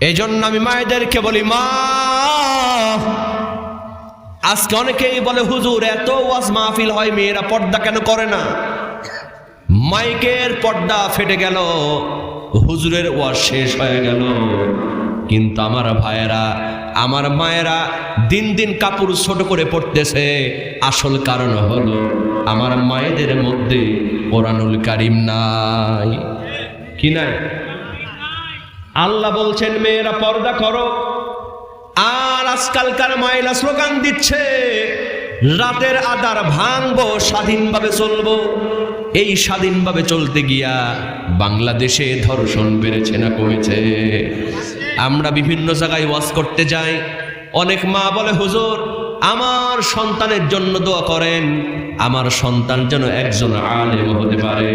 এই জন্য আমি মায়েদেরকে বলি, মা, আজকে অনেকেই বলে হুজুর এত ওয়াজ মাহফিল হয়, মেয়েরা পর্দা কেন করে না? মাইকের পর্দা ফেটে গেল, হুজুরের ওয়াজ শেষ হয়ে গেল। কিন্তু আমার ভাইয়েরা, আমার মায়েরা দিন দিন কাপড় ছোট করে পড়তেছে। আসল কারণ হলো আমার মায়েদের মধ্যে কোরআনুল কারীম নাই। কি নাই? আল্লাহ বলছেন মেয়েরা পর্দা করো, আর আজকালকার মায়েরা স্লোগান দিচ্ছে রাতের আধার ভাঙবো, স্বাধীনভাবে চলবো। এই স্বাধীনভাবে চলতে গিয়া বাংলাদেশে ধর্ষণ বেড়েছে না কমেছে? আমরা বিভিন্ন জায়গায় ওয়াজ করতে যাই, অনেক মা বলে হুজুর আমার সন্তানের জন্য দোয়া করেন, আমার সন্তান যেন একজন আলেম হতে পারে।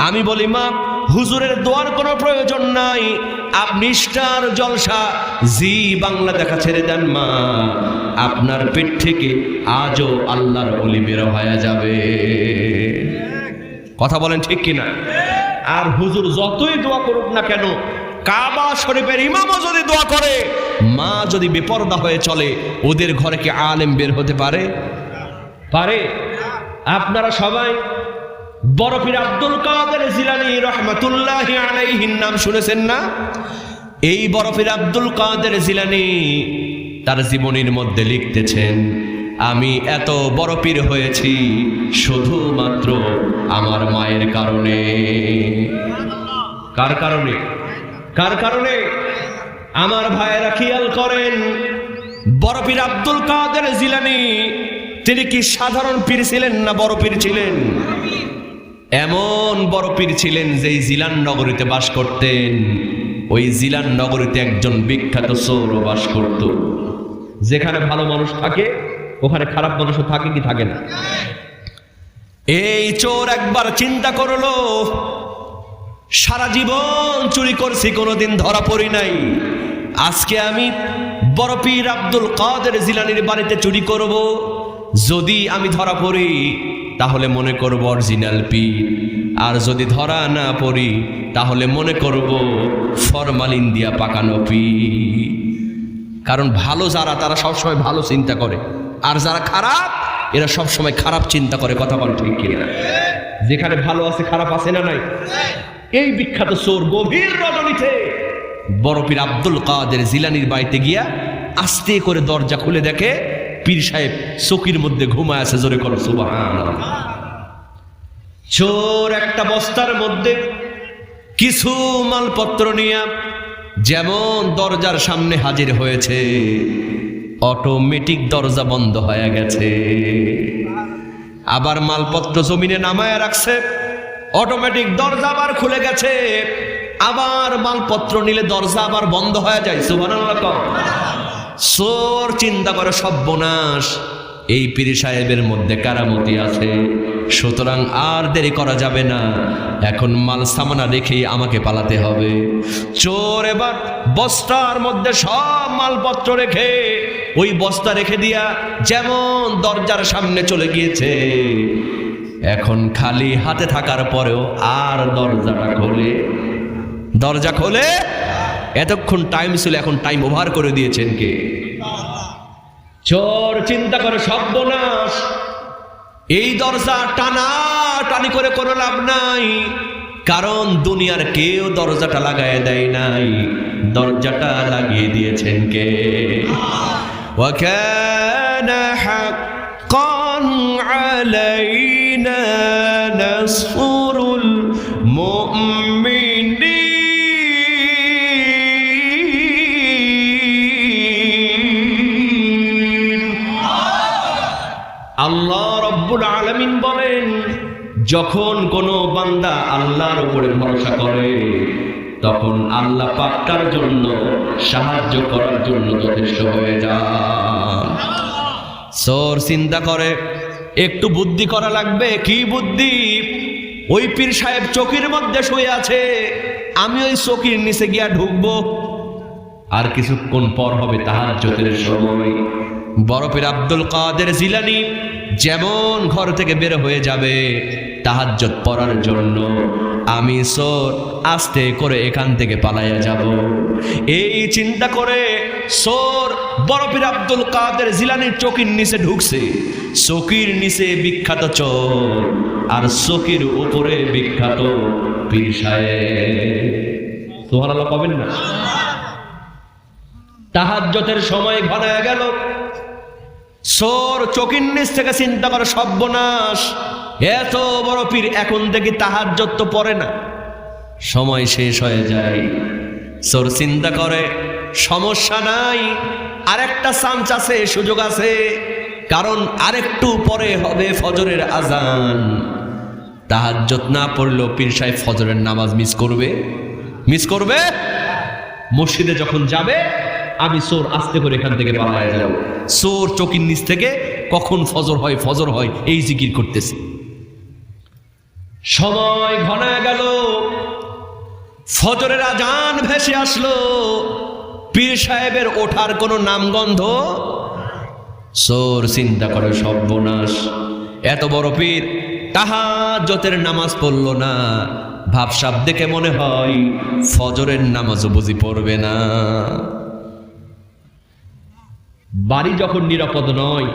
আমি বলি মা, হুজুরের দোয়ার কোনো প্রয়োজন নাই, আপনি স্টার জলসা জি বাংলা দেখা ছেড়ে দেন মা, আপনার পেট থেকে আজও আল্লাহর ওলি বের হয়ে যাবে। কথা বলেন ঠিক কিনা? আর হুজুর যতই দোয়া করুক না কেন, কাবা শরীফের ইমামও যদি দোয়া করে, মা যদি বেপরদা হয়ে চলে, ওদের ঘরে কি আলেম বের হতে পারে? পারে? আপনারা সবাই বড় পীর আব্দুল কাদের জিলানী রহমাতুল্লাহি আলাইহির নাম শুনেছেন না? এই বড় পীর আব্দুল কাদের জিলানী তার জীবনীর মধ্যে লিখতেছেন, আমি এত বড় পীর হয়েছি শুধুমাত্র আমার মায়ের কারণে। কার কারণে? কার কারণে? আমার ভাইয়েরা খেয়াল করেন, বড় পীর আব্দুল কাদের জিলানী তিনি কি সাধারণ পীর ছিলেন না বড় পীর ছিলেন? এমন বড় পীর ছিলেন যে জিলান নগরীতে বাস করতেন। ওই জিলান নগরীতে একজন বিখ্যাত চোর বাস করত। যেখানে ভালো মানুষ থাকে ওখানে খারাপ মানুষও থাকে কি থাকে না? এই চোর একবার চিন্তা করলো, সারা জীবন চুরি করছি, কোনোদিন ধরা পড়ি নাই, আজকে আমি বড় পীর আব্দুল কাদের জিলানীর বাড়িতে চুরি করব। যদি আমি ধরা পড়ি তাহলে মনে করব অরিজিনাল পীর, আর যদি ধরা না পড়ি তাহলে মনে করব ফরমালিন দিয়া পাকানো পীর। কারণ ভালো যারা, তারা সবসময় ভালো চিন্তা করে, আর যারা খারাপ এরা সবসময় খারাপ চিন্তা করে। কথা বল ঠিক কিনা? যেখানে ভালো আছে খারাপ আছে না নাই? এই বিখ্যাত চোর গভীর রজনীতে বড় পীর আব্দুল কাদের জিলানীর বাড়িতে গিয়া আস্তে করে দরজা খুলে দেখে পীর সাহেব চৌকির মধ্যে ঘুমায় আছে। জোরে করো সুবহানাল্লাহ। চোর একটা বস্তার মধ্যে কিছু মালপত্র নিয়ে যেমন দরজার সামনে হাজির হয়েছে, অটোমেটিক দরজা বন্ধ হয়ে গেছে। আবার মালপত্র জমিনে নামায় রাখছে, অটোমেটিক দরজা আবার খুলে গেছে। আবার মালপত্র নিলে দরজা আবার বন্ধ হয়ে যায়। সুবহানাল্লাহ। চোর চিন্তা করে সর্বনাশ, এই পীর সাহেবের মধ্যে কারামতি আছে, সুতরাং আর দেরি করা যাবে না, এখন মাল সামানা রেখেই আমাকে পালাতে হবে। চোর এবার বস্তার মধ্যে সব মালপত্র রেখে ওই বস্তা রেখে দিয়া যেমন দরজার সামনে চলে গিয়েছে। এখন খালি হাতে থাকার পরেও আর দরজা খোলে। এতক্ষণ টাইম ছিল, এখন টাইম ওভার করে দিয়েছেন কে? চোর চিন্তা করে সর্বনাশ, এই দরজা টানাটানি করে কোনো লাভ নাই, কারণ দুনিয়ার কেউ দরজাটা লাগায় দেয় নাই, দরজাটা লাগিয়ে দিয়েছেন কে? ওয়াকানা হাক্কান আলাইনা নাসরুল মুমিনিন। আল্লাহ রাব্বুল আলামিন বলেন, যখন কোনো বান্দা আল্লাহর উপরে ভরসা করে তখন আল্লাহ পাক তার জন্য সাহায্য করার জন্য যথেষ্ট হয়ে যায়। চোর চিন্তা করে একটু বুদ্ধি করা লাগবে। কি বুদ্ধি? ওই পীর সাহেব চৌকির মধ্যে শুয়ে আছে, আমি ওই চৌকির নিচে গিয়া ঢুকবো, আর কিছুক্ষণ পর হবে তাহাজ্জুদের সময়। বড় পীর আব্দুল কাদের জিলানী যেমন ঘর থেকে বের হয়ে যাবে তাহাজ্জুদ পড়ার জন্য, আমি চোর আস্তে করে এখান থেকে পালাইয়া যাব। এই চিন্তা করে সোর বড় পীর আব্দুল কাদের জিলানীর চৌকির নিচে ঢুকছে। চৌকির নিচে বিখ্যাত চোর আর চৌকির উপরে বিখ্যাত পীর সাহেব। সুবহানাল্লাহ পাবেন না? তাহাজ্জুদের সময় ঘনায় গেল। সোর চৌকির নিচ থেকে চিন্তা করে সর্বনাশ, এত বড় পীর এখন থেকে তাহাজ্জুদ তো পড়ে না, সময় শেষ হয়ে যায়। সোর চিন্তা করে সমস্যা নাই, আরেকটা চান্স আছে, সুযোগ আছে, কারণ আরেকটু পরে হবে ফজরের আজান। তাহাজ্জুদ না পড়লেও পীর সাহেব ফজরের নামাজ মিস করবে। মসজিদে যখন যাবে আমি সোর আস্তে করে এখান থেকে পালায়া যাব। সোর চৌকির নিচ থেকে কখন ফজর হয় এই জিকির করতেছে। সময় ঘনায় গেল, ফজরের আজান ভেসে আসলো, পীর সাহেবের ওঠার কোনো নামগন্ধ। সোর চিন্তা করে সর্বনাশ, এত বড় পীর তাহাজ্জুদের নামাজ পড়লো না, ভাবসাব দেখে মনে হয় ফজরের নামাজও বুঝি পড়বে না। বাড়ি যখন নিরাপদ নয়,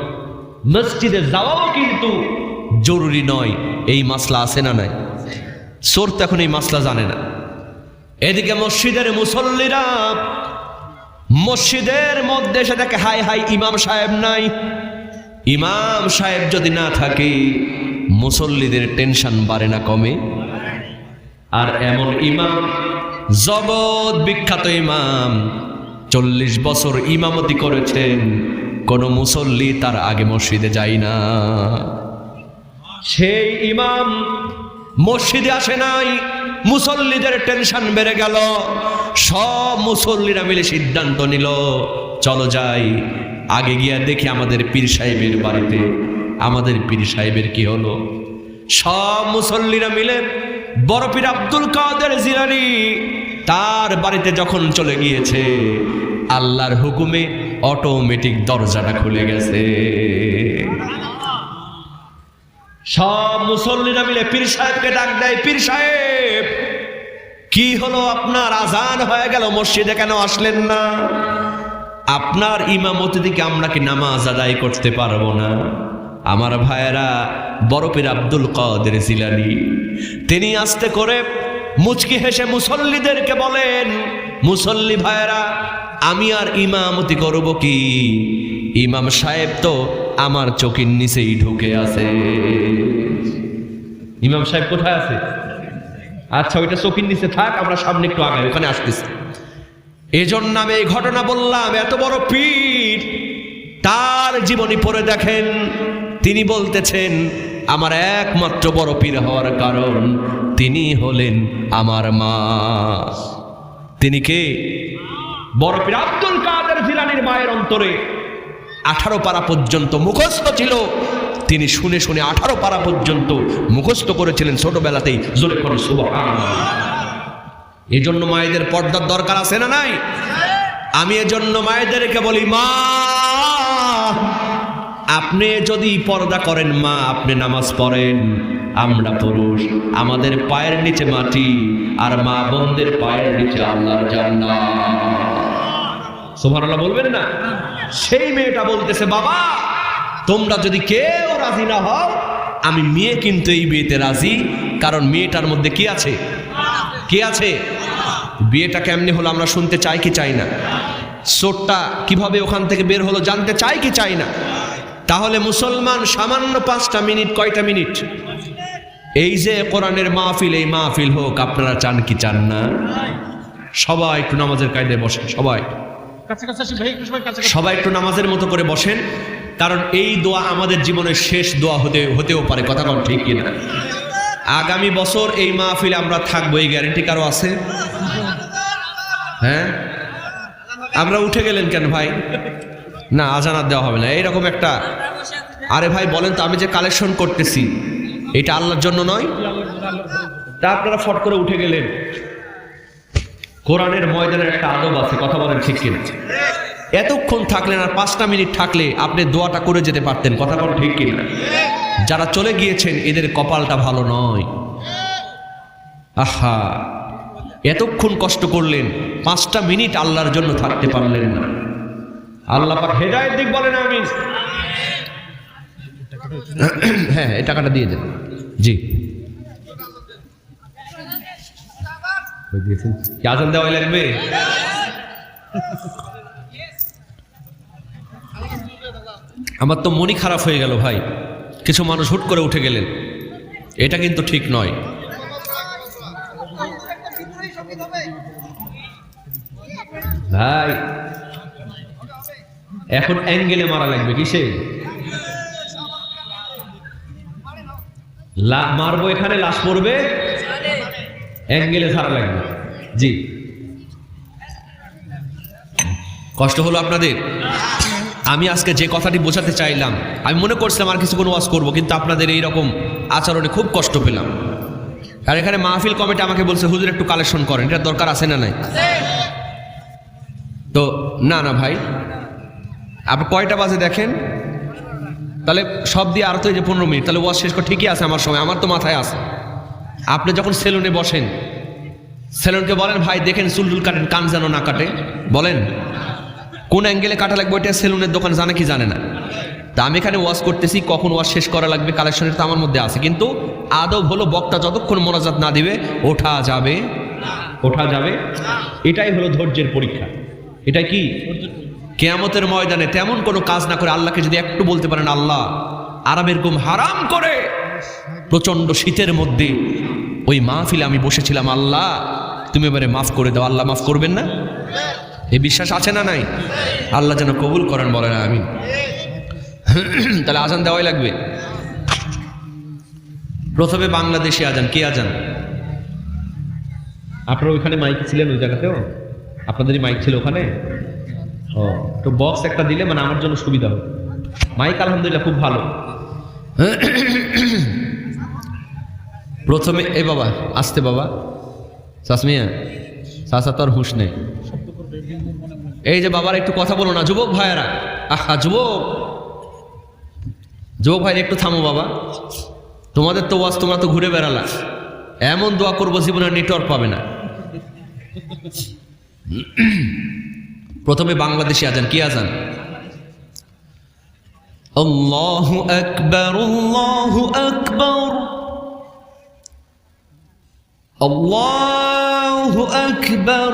মসজিদে যাওয়াও কিন্তু জরুরি নয়, এই মাসলা আছে না নাই? সোর তো এখন এই মাসলা জানে না। এদিকে মসজিদের মুসল্লিরা মসজিদের মধ্যে সেটাকে হাই হাই ইমাম সাহেব নাই। ইমাম সাহেব যদি না থাকে মুসল্লিদের টেনশন বাড়ে না কমে? আর এমন ইমাম, জগৎ বিখ্যাত ইমাম, 40 বছর ইমামতি করেছেন, কোন মুসল্লি তার আগে মসজিদে যায় না। সেই ইমাম মসজিদে আসে নাই, মুসল্লিদের টেনশন বেড়ে গেল। সব মুসল্লিরা মিলে সিদ্ধান্ত নিল, চলো যাই, আগে গিয়া দেখি আমাদের পীর সাহেবের বাড়িতে আমাদের পীর সাহেবের কি হলো। সব মুসল্লিরা মিলে বড় পীর আব্দুল কাদের জিলানী তার বাড়িতে যখন চলে গিয়েছে, আল্লাহর হুকুমে অটোমেটিক দরজাটা খুলে গেছে। সব মুসল্লিরা মিলে পীর সাহেবকে ডাক দেয়, পীর সাহেব কি হলো আপনার? আজান হয়ে গেল, মসজিদে কেন আসলেন না? আপনার ইমামতি থেকে আমরা কি নামাজ আদায় করতে পারবো না? আমার ভাইয়েরা, বড় পীর আব্দুল কাদের জিলানী তিনি আস্তে করে মুচকি হেসে মুসল্লিদেরকে বলেন, মুসল্লি ভাইয়েরা, আমি আর ইমামতি করব কি? ইমাম সাহেব তো আমার চোখের নিচেই ঢুকে আছে। ইমাম সাহেব কোথায় আছে? আচ্ছা, ওইটা চোখের নিচে থাক, আমরা সামনে একটু আগাই, ওখানে আসতেছি। এজন্য আমি এই ঘটনা বললাম। এত বড় পীর, তার জীবনী পড়ে দেখেন, তিনি বলতেছেন আমার একমাত্র বড় পীর হওয়ার কারণ তিনি হলেন আমার মা। তিনি কে? বড় পীর আব্দুল কাদের জিলানীর মায়ের অন্তরে 18 পারা পর্যন্ত মুখস্থ ছিল। তিনি শুনে শুনে 18 পারা পর্যন্ত মুখস্থ করেছিলেন ছোটবেলাতেই। জোরে করে সুবহানাল্লাহ। এজন্য মায়েদের পর্দার দরকার আছে না নাই? আমি এজন্য মায়েদেরকে বলি, মা আপনি যদি পর্দা করেন, মা আপনি নামাজ পড়েন, আমরা পুরুষ, আমাদের পায়ের নিচে মাটি, আর মা বোনদের পায়ের নিচে আল্লাহর জান্নাত। সুবহানাল্লাহ বলবেন না? সেই মেয়েটা বলতেছে, বাবা তোমরা যদি কেউ রাজি না হও, আমি মেয়ে কিন্তু এই বিয়েতে রাজি, কারণ মেয়েটার মধ্যে কি আছে? কি আছে? বিয়েটা কেমনে হলো আমরা শুনতে চাই কি চাই না? চোরটা কিভাবে ওখান থেকে বের হলো জানতে চাই কি চাই না? তাহলে মুসলমান সামান্য 5টা মিনিট, কয়টা মিনিট? এই যে কোরআনের মাহফিল, এই মাহফিল হোক, আপনারা চান কি চান না? সবাই একটু নামাজের কায়দায় বসেন, সবাই একটু নামাজের মতো করে বসেন, কারণ এই দোয়া আমাদের জীবনের শেষ দোয়া হতেও পারে। কথা কোন ঠিক কিনা? আগামী বছর এই মাহফিলে আমরা থাকবো, এই গ্যারেন্টি কারো আছে? হ্যাঁ, আমরা উঠে গেলেন কেন ভাই? না, আজানাত দেওয়া হবে না, এইরকম একটা। আরে ভাই বলেন তো, আমি যে কালেকশন করতেছি এটা আল্লাহর জন্য নয়? তা আপনারা ফট করে উঠে গেলেন। কোরআনের ময়দানের একটা আদব আছে, কথা বলেন ঠিক কিনা? এতক্ষণ থাকলেন, আর 5টা মিনিট থাকলে আপনি দোয়াটা করে যেতে পারতেন। কথা বলেন ঠিক কিনা? যারা চলে গিয়েছেন এদের কপালটা ভালো নয়। আহা, এতক্ষণ কষ্ট করলেন, 5টা মিনিট আল্লাহর জন্য থাকতে পারলেন না। আল্লাহ পাক হেদায়েত দিক বলেন আমিন। হ্যাঁ, এই টাকাটা দিয়ে দেন। জি, কি আজান দেওয়া লাগবে? আমার তো মনই খারাপ হয়ে গেল ভাই, কিছু মানুষ হুট করে উঠে গেলেন, এটা কিন্তু ঠিক নয়। ভাই এখন অ্যাঙ্গেলে মারা লাগবে, কিসে মারবো? এখানে লাশ পড়বে, অ্যাঙ্গেলে ছাড়া লাগবে। জি, কষ্ট হলো আপনাদের? আমি আজকে যে কথাটি বোঝাতে চাইলাম, আমি মনে করছিলাম আর কিছুক্ষণ ওয়াজ করবো, কিন্তু আপনাদের এইরকম আচরণে খুব কষ্ট পেলাম। আর এখানে মাহফিল কমিটি আমাকে বলছে, হুজুর একটু কালেকশন করেন, এটা দরকার আছে না নাই? তো না না ভাই, আপনি কয়টা বাজে দেখেন, তাহলে সব দিয়ে আর তো এই যে 15 মিনিট, তাহলে ওয়াজ শেষ করে ঠিকই আছে আমার সময়, আমার তো মাথায় আছে। আপনি যখন সেলুনে বসেন, সেলুনকে বলেন ভাই দেখেন চুল কাটেন, কান যেন না কাটে, বলেন কোন অ্যাঙ্গেলে কাটা লাগবে, ওইটা সেলুনের দোকান জানে কি জানে না? তা আমি এখানে ওয়াজ করতেছি, কখন ওয়াজ শেষ করা লাগবে কালেকশনের তো আমার মধ্যে আছে, কিন্তু আদব হলো বক্তা যতক্ষণ মোনাজাত না দিবে ওঠা যাবে, ওঠা যাবে। এটাই হলো ধৈর্যের পরীক্ষা। এটাই কি কিয়ামতের ময়দানে তেমন কোনো কাজ না করে আল্লাহকে যদি একটু বলতে পারেন, আল্লাহ আরামের ঘুম হারাম করে প্রচন্ড শীতের মধ্যে ওই মাহফিলে আমি বসেছিলাম, আল্লাহ তুমি এবারে মাফ করে দাও, আল্লাহ মাফ করবেন না? এই বিশ্বাস আছে না নাই? আল্লাহ যেন কবুল করেন, বলেন আমিন। তাহলে আজান দেওয়াই লাগবে। প্রথমে বাংলাদেশি আজান। কি আজান? আপনারা ওইখানে মাইক ছিলেন ওই জায়গাতেও? আপনাদেরই মাইক ছিল ওখানে? ও, তো বক্স একটা দিলে মানে আমার জন্য সুবিধা হবে। মাইক আলহামদুলিল্লাহ খুব ভালো। প্রথমে এ বাবা আসতে, বাবা চাচমিয়া চাচা তো আর হুঁশ নেই। এই যে বাবার একটু কথা বলো না, যুবক ভাইয়েরা। আহা যুবক ভাইরা একটু থামো বাবা, তোমাদের তো ওয়াজ, তোমরা তো ঘুরে বেড়ালা, এমন দোয়া করবো জীবনের নেটওয়ার্ক পাবে না। প্রথমে বাংলাদেশি আজান। কি আজান? আল্লাহু আকবার, আল্লাহু আকবার, আল্লাহু আকবার,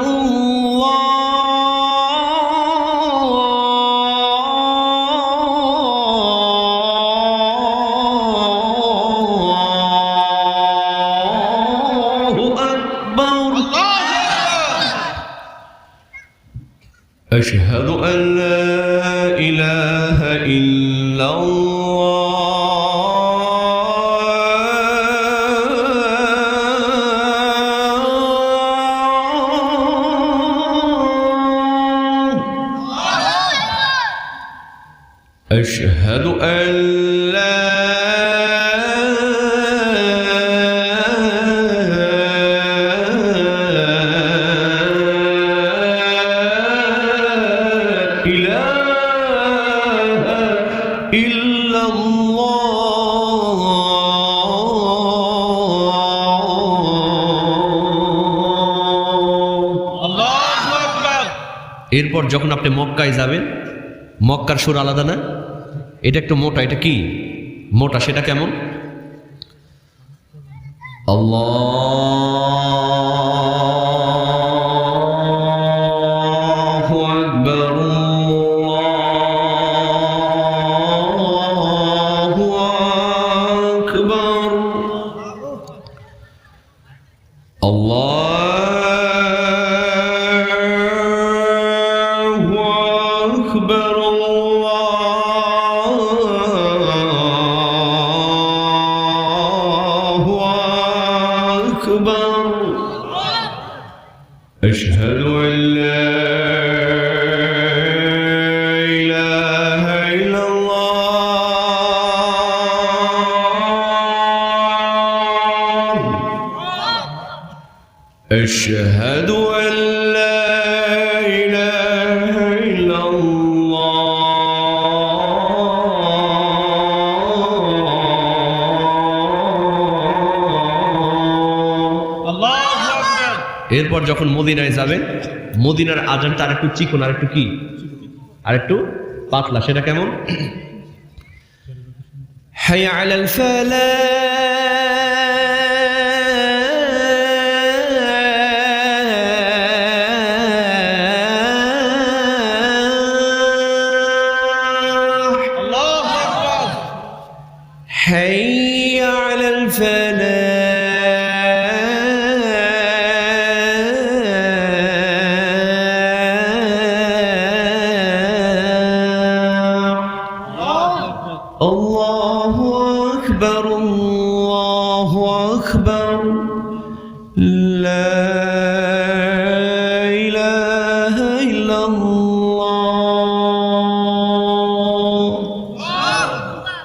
أشهد أن لا إله إلا الله أشهد أن لا এরপর যখন আপনি মক্কায় যাবেন, মক্কার সুর আলাদা না? এটা একটু মোটা। এটা কি মোটা? সেটা কেমন? আল্লাহু আকবার, আল্লাহু আকবার, আল্লাহ أشهد أن لا إله إلا الله أشهد أن لا إله إلا الله এরপর যখন মদিনায় যাবেন, মদিনার আজানটা আর একটু চিকন, আর একটু কি, আর একটু পাতলা। সেটা কেমন? হাইয়া আলাল ফালাহ, আল্লাহু আকবার, হাইয়া আলাল ফালাহ। আল্লাহু আকবার, আল্লাহু আকবার, লা ইলাহা ইল্লাল্লাহ।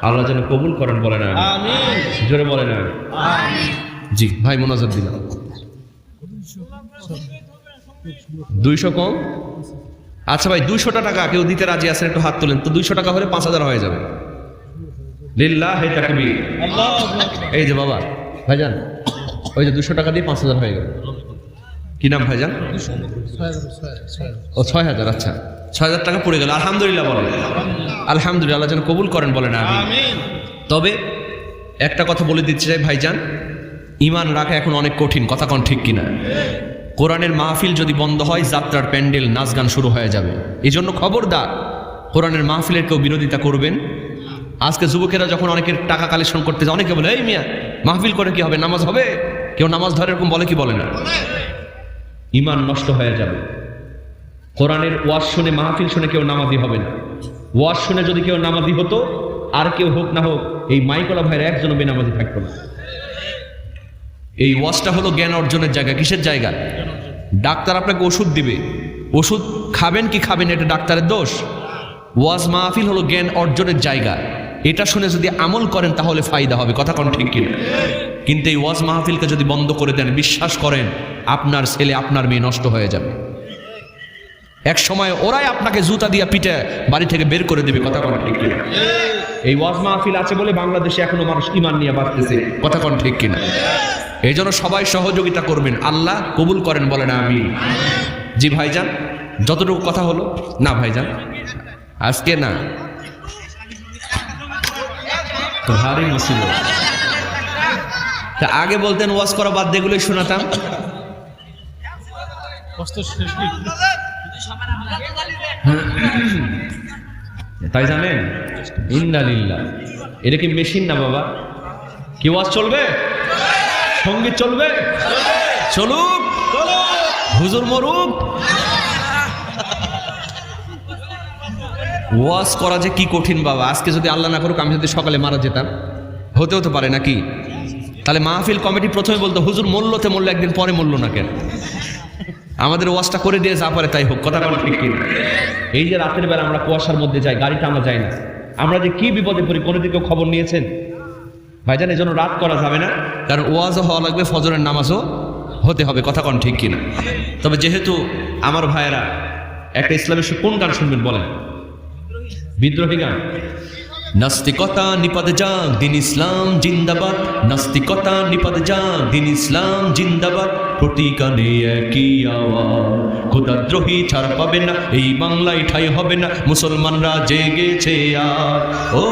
আল্লাহ যেন কবুল করেন, বলেন আমিন। জোরে বলেন আমিন। জি ভাই, মোনাজাত দিলাম। 200 কম? আচ্ছা ভাই, 200 টাকা কেউ দিতে রাজি আছেন? একটু হাত তোলেন তো। 200 টাকা হলে 5000 হয়ে যাবে। লিল্লাহি তাকবীর। এই যে বাবা ভাইজান, ওই যে 200 টাকা দিয়ে 5000 হয়ে গেল। কি নাম ভাইজান? ও 6000। আচ্ছা, 6000 টাকা পড়ে গেল। আলহামদুলিল্লাহ বলেন। আলহামদুলিল্লাহ, আল্লাহ যেন কবুল করেন, বলেন আমিন। তবে একটা কথা বলে দিচ্ছি চাই ভাইজান, ঈমান রাখা এখন অনেক কঠিন, কথা কোন ঠিক কিনা? কোরআনের মাহফিল যদি বন্ধ হয়, যাত্রার প্যান্ডেল, নাচ গান শুরু হয়ে যাবে। এই জন্য খবরদার, কোরআনের মাহফিলের কেউ বিরোধিতা করবেন। আজকে যুবকেরা যখন অনেকের টাকা কালেকশন করতে যায়, অনেকে বলে এই মিয়া মাহফিল করে কি হবে, নামাজ হবে? কেউ নামাজ ধরে এরকম বলে কি বলে না? ঈমান নষ্ট হয়ে যাবে। কোরআনের ওয়াজ শুনে, মাহফিল শুনে কেউ নামাজি হবে না। ওয়াজ শুনে যদি কেউ নামাজি হতো, আর কেউ হোক না হোক, এই মাইকলা ভাইয়ের একজনও বেনামাজি থাকতো না। এই ওয়াজটা হলো জ্ঞান অর্জনের জায়গা। কিসের জায়গা? ডাক্তার আপনাকে ওষুধ দিবে, ওষুধ খাবেন কি খাবেন এটা ডাক্তারের দোষ। ওয়াজ মাহফিল হলো জ্ঞান অর্জনের জায়গা। এটা শুনে যদি আমল করেন তাহলে ফায়দা হবে, কথা কোন ঠিক কিনা? কিন্তু এই ওয়াজ মাহফিলকে যদি বন্ধ করে দেন, বিশ্বাস করেন আপনার ছেলে আপনার মেয়ে নষ্ট হয়ে যাবে। এক সময় ওরাই আপনাকে জুতা দিয়া পিঠে বাড়ি থেকে বের করে দেবে, কথা কোন ঠিক কিনা? এই ওয়াজ মাহফিল আছে বলে বাংলাদেশে এখনো মানুষ ঈমান নিয়ে বাঁচতেছে, কথা কোন ঠিক কিনা? এই জন্য সবাই সহযোগিতা করবেন, আল্লাহ কবুল করেন, বলেন আমিন। জি ভাইজান, যতটুকু কথা হলো না ভাইজান, আজকে না তো ভারী মুসিবত। তা আগে বলতেন ওয়াজ করা বাদ দিয়ে এগুলোই শোনাতাম। তাই জানেন, ইন্নালিল্লাহ, এটা কি মেশিন না বাবা? কি ওয়াজ চলবে? সঙ্গীত চলবে? চলুক, হুজুর মরুক। ওয়াজ করা যে কি কঠিন বাবা। আজকে যদি আল্লাহ না করুক, আমি যদি সকালে মারা যেতাম, হতেও তো পারে নাকি? তাহলে মাহফিল কমিটি প্রথমে বলতো হুজুর মরলতে মরলো, একদিন পরে মরলো না কেন? আমাদের ওয়াজটা করে দিয়ে যা পারে তাই হোক, কথা বলা ঠিক কিনা? এই যে রাতের বেলা আমরা কুয়াশার মধ্যে যাই, গাড়িটা আমরা যাই না, আমরা যে কি বিপদে পড়ি, কোনো দিকেও খবর নিয়েছেন ভাইজান? এই জন্য রাত করা যাবে না, কারণ ওয়াজও হওয়া লাগবে, ফজরের নামাজও হতে হবে, কথা কোন ঠিক কিনা? তবে যেহেতু আমার ভাইয়েরা একটা ইসলামের কোন গান শুনবেন বলেন? বিদ্রোহী গান। নাস্তিকতা নিপাত যাক, দিন ইসলাম জিন্দাবাদ। নাস্তিকতা নিপাত যাক, দিন ইসলাম জিন্দাবাদ। প্রতিকানে একই আওয়াজ, খোদাদ্রোহী ছাড় পাবে না, এই বাংলায় ঠাই হবে না, মুসলমানরা জেগেছে আর। ও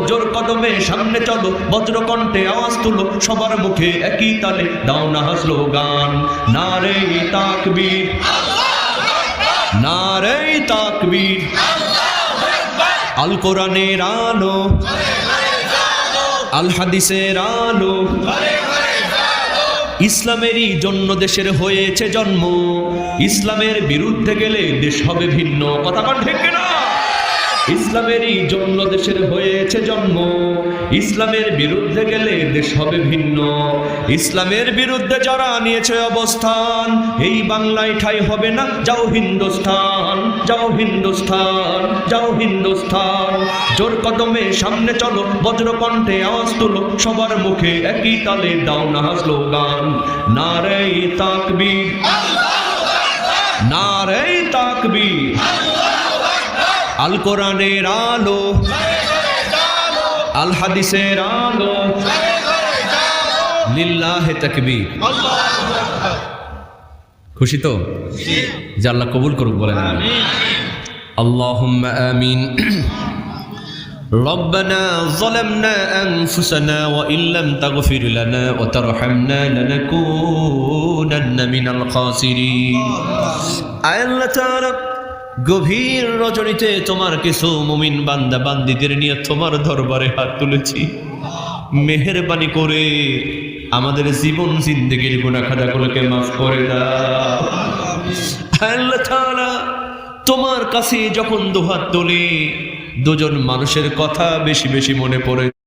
জোর কদমে সামনে চলো, বজ্রকণ্ঠে আওয়াজ তুলো, সবার মুখে একই তালে দাও না স্লোগান, নারে তাকবীর, নারে তাকবীর। আল কোরআনের আলো, আল হাদিসের আলো, ইসলামেরই জন্য দেশের হয়েছে জন্ম। ইসলামের বিরুদ্ধে গেলে দেশ হবে ভিন্ন, কথা কোন ঠিক কিনা? ইসলামেরই জন্য দেশের হয়েছে জন্ম, ইসলামের বিরুদ্ধে গেলে দেশ হবে ভিন্ন। ইসলামের বিরুদ্ধে যারা নিয়েছে অবস্থান, এই বাংলায় ঠাই হবে না, যাও হিন্দুস্তান, যাও হিন্দুস্তান, যাও হিন্দুস্তান। জোর কদমে সামনে চলো, বজ্রকণ্ঠে আওয়াজ তুলো, সবার মুখে একই তালে দাও না স্লোগান, নারে তাকবীর, নারে তাকবীর। আল কোরআনের আলো, আল হাদিসের আলো, লিল্লাহে তাকবীর। খুশি তো? যে আল্লাহ কবুল করুক, বলেন আমিন। আল্লাহুম্মা আমিন। ربنا ظلمنا أنفسنا وإن لم تغفر لنا وترحمنا لنكونن من الخاسرين আয় আল্লাহ তাআলা, গভীর রজনীতে তোমার কিছু মুমিন বান্দা বান্দীদের নিয়ে তোমার দরবারে হাত তুলেছি। মেহেরবানি করে আমাদের জীবন জিন্দেগির গুনাহ খাতাগুলোকে মাফ করে দাও। আল্লাহ তাআলা, তোমার কাছে যখন দুহাত তুলি, দুজন মানুষের কথা বেশি বেশি মনে পড়ে।